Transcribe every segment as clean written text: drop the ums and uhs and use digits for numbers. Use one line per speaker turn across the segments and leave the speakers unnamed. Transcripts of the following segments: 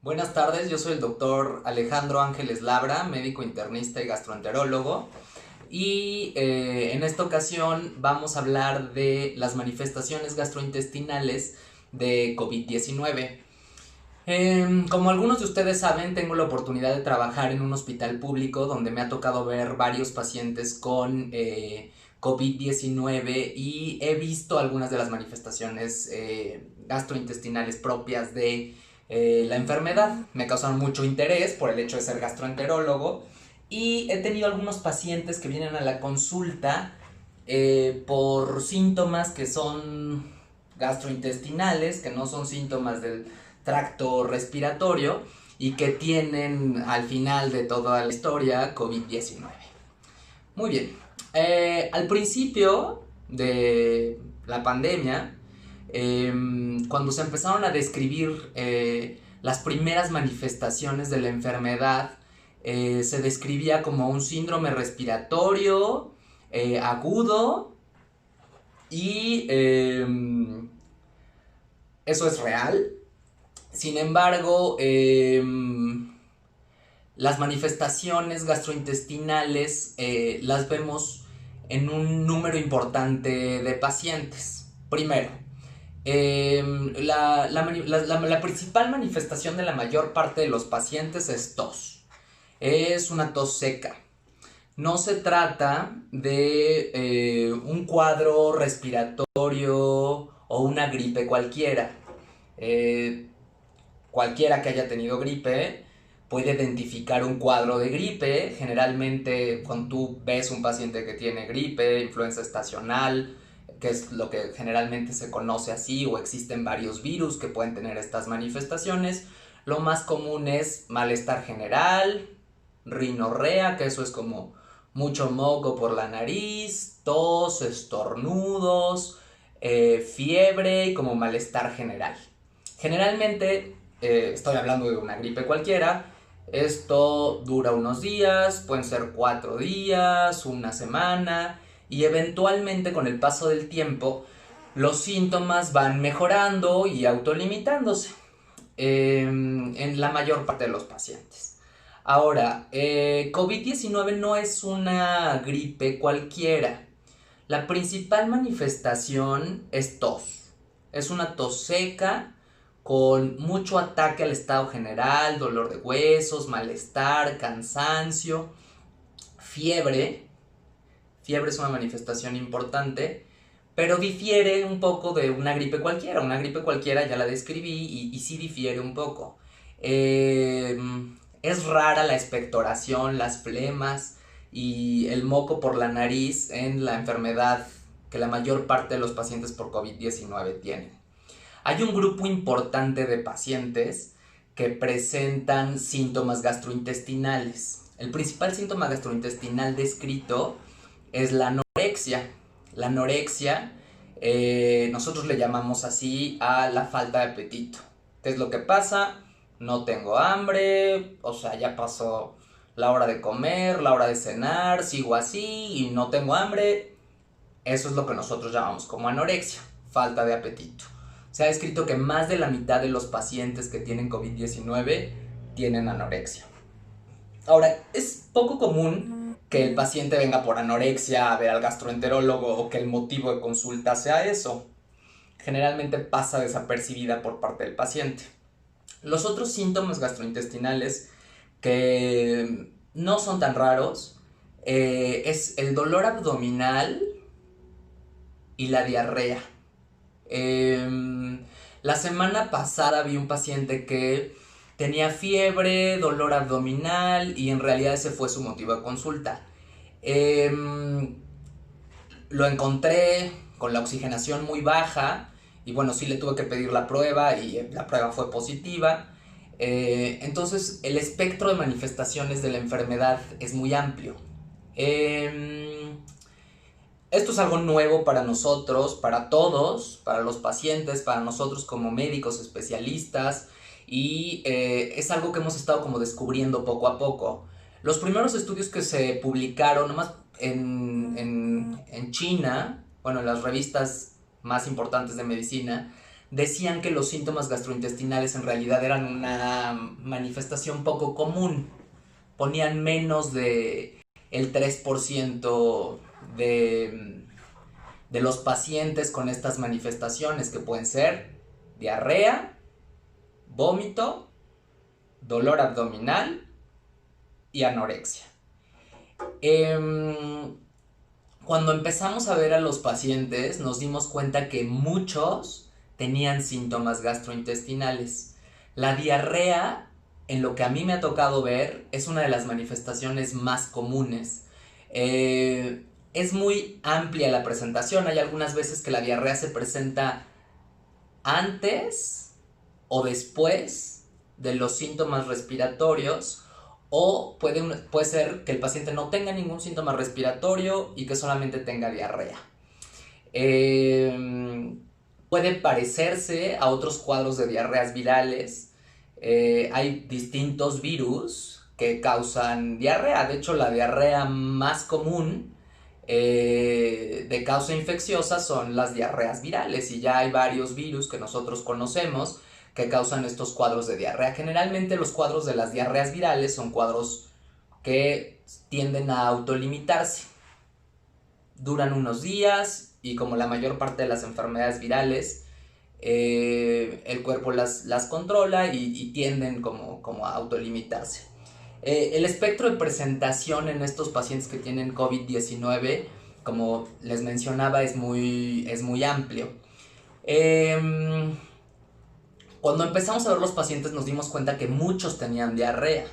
Buenas tardes, yo soy el doctor Alejandro Ángeles Labra, médico internista y gastroenterólogo. Y en esta ocasión vamos a hablar de las manifestaciones gastrointestinales de COVID-19. Como algunos de ustedes saben, tengo la oportunidad de trabajar en un hospital público donde me ha tocado ver varios pacientes con COVID-19 y he visto algunas de las manifestaciones gastrointestinales propias de la enfermedad. Me causaron mucho interés por el hecho de ser gastroenterólogo y he tenido algunos pacientes que vienen a la consulta por síntomas que son gastrointestinales, que no son síntomas del tracto respiratorio y que tienen al final de toda la historia COVID-19. Muy bien, al principio de la pandemia, cuando se empezaron a describir las primeras manifestaciones de la enfermedad, se describía como un síndrome respiratorio agudo y eso es real. Sin embargo, las manifestaciones gastrointestinales las vemos en un número importante de pacientes. Primero, la principal manifestación de la mayor parte de los pacientes es tos. Es una tos seca. No se trata de un cuadro respiratorio o una gripe cualquiera. Cualquiera que haya tenido gripe puede identificar un cuadro de gripe. Generalmente cuando tú ves un paciente que tiene gripe, influenza estacional, que es lo que generalmente se conoce así, o existen varios virus que pueden tener estas manifestaciones, lo más común es malestar general, rinorrea, que eso es como mucho moco por la nariz, tos, estornudos, fiebre y como malestar general. Generalmente, estoy hablando de una gripe cualquiera, esto dura unos días, pueden ser 4 días, una semana, y eventualmente con el paso del tiempo los síntomas van mejorando y autolimitándose en la mayor parte de los pacientes. Ahora, COVID-19 no es una gripe cualquiera. La principal manifestación es tos. Es una tos seca con mucho ataque al estado general, dolor de huesos, malestar, cansancio, fiebre. Fiebre es una manifestación importante, pero difiere un poco de una gripe cualquiera. Una gripe cualquiera ya la describí y sí difiere un poco. Es rara la expectoración, las flemas y el moco por la nariz en la enfermedad que la mayor parte de los pacientes por COVID-19 tienen. Hay un grupo importante de pacientes que presentan síntomas gastrointestinales. El principal síntoma gastrointestinal descrito es la anorexia. La anorexia, nosotros le llamamos así a la falta de apetito. ¿Qué es lo que pasa? No tengo hambre, o sea, ya pasó la hora de comer, la hora de cenar, sigo así y no tengo hambre. Eso es lo que nosotros llamamos como anorexia, falta de apetito. Se ha descrito que más de la mitad de los pacientes que tienen COVID-19 tienen anorexia. Ahora, es poco común que el paciente venga por anorexia a ver al gastroenterólogo o que el motivo de consulta sea eso. Generalmente pasa desapercibida por parte del paciente. Los otros síntomas gastrointestinales que no son tan raros es el dolor abdominal y la diarrea. La semana pasada vi un paciente que tenía fiebre, dolor abdominal y en realidad ese fue su motivo de consulta. Lo encontré con la oxigenación muy baja y bueno, sí le tuve que pedir la prueba y la prueba fue positiva. Entonces el espectro de manifestaciones de la enfermedad es muy amplio. Esto es algo nuevo para nosotros, para todos, para los pacientes, para nosotros como médicos especialistas y es algo que hemos estado como descubriendo poco a poco. Los primeros estudios que se publicaron, nomás en China, bueno, en las revistas más importantes de medicina, decían que los síntomas gastrointestinales en realidad eran una manifestación poco común. Ponían menos de el 3% de los pacientes con estas manifestaciones, que pueden ser diarrea, vómito, dolor abdominal y anorexia. Cuando empezamos a ver a los pacientes, nos dimos cuenta que muchos tenían síntomas gastrointestinales. La diarrea, en lo que a mí me ha tocado ver, es una de las manifestaciones más comunes. Es muy amplia la presentación. Hay algunas veces que la diarrea se presenta antes o después de los síntomas respiratorios, o puede ser que el paciente no tenga ningún síntoma respiratorio y que solamente tenga diarrea. Puede parecerse a otros cuadros de diarreas virales. Hay distintos virus que causan diarrea. De hecho, la diarrea más común de causa infecciosa son las diarreas virales, y ya hay varios virus que nosotros conocemos que causan estos cuadros de diarrea. Generalmente los cuadros de las diarreas virales son cuadros que tienden a autolimitarse. Duran unos días y, como la mayor parte de las enfermedades virales, el cuerpo las controla y tienden como a autolimitarse. El espectro de presentación en estos pacientes que tienen COVID-19, como les mencionaba, es muy amplio. Cuando empezamos a ver los pacientes nos dimos cuenta que muchos tenían diarrea.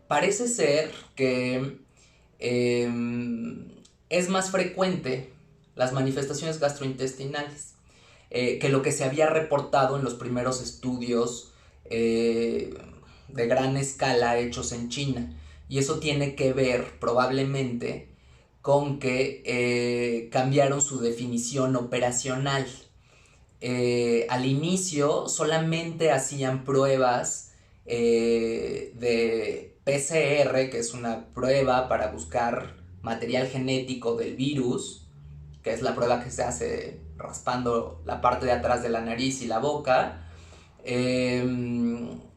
Parece ser que es más frecuente las manifestaciones gastrointestinales que lo que se había reportado en los primeros estudios de gran escala hechos en China. Y eso tiene que ver probablemente con que cambiaron su definición operacional. Al inicio solamente hacían pruebas de PCR, que es una prueba para buscar material genético del virus, que es la prueba que se hace raspando la parte de atrás de la nariz y la boca,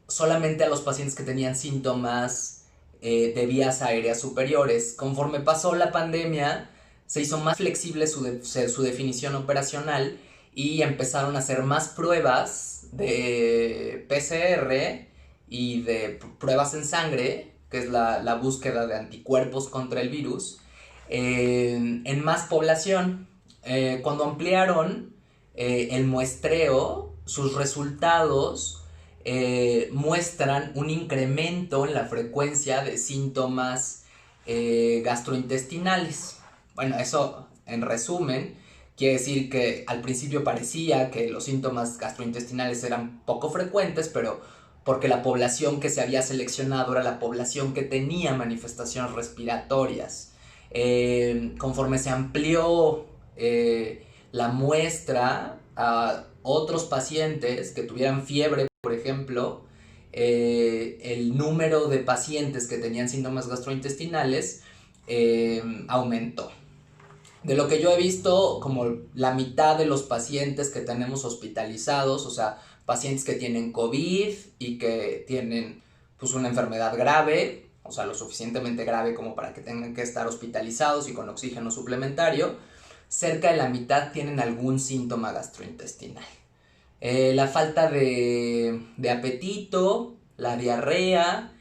solamente a los pacientes que tenían síntomas de vías aéreas superiores. Conforme pasó la pandemia, se hizo más flexible su definición operacional y empezaron a hacer más pruebas de PCR y de pruebas en sangre, que es la búsqueda de anticuerpos contra el virus, en más población. Cuando ampliaron el muestreo, sus resultados muestran un incremento en la frecuencia de síntomas gastrointestinales. Bueno, eso en resumen quiere decir que al principio parecía que los síntomas gastrointestinales eran poco frecuentes, pero porque la población que se había seleccionado era la población que tenía manifestaciones respiratorias. Conforme se amplió la muestra a otros pacientes que tuvieran fiebre, por ejemplo, el número de pacientes que tenían síntomas gastrointestinales aumentó. De lo que yo he visto, como la mitad de los pacientes que tenemos hospitalizados, o sea, pacientes que tienen COVID y que tienen pues una enfermedad grave, o sea, lo suficientemente grave como para que tengan que estar hospitalizados y con oxígeno suplementario, cerca de la mitad tienen algún síntoma gastrointestinal. La falta de apetito, la diarrea,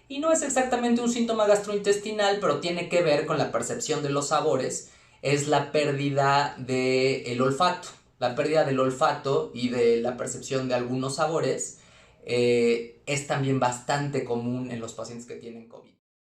y no es exactamente un síntoma gastrointestinal, pero tiene que ver con la percepción de los sabores, es la pérdida del olfato. La pérdida del olfato y de la percepción de algunos sabores es también bastante común en los pacientes que tienen COVID.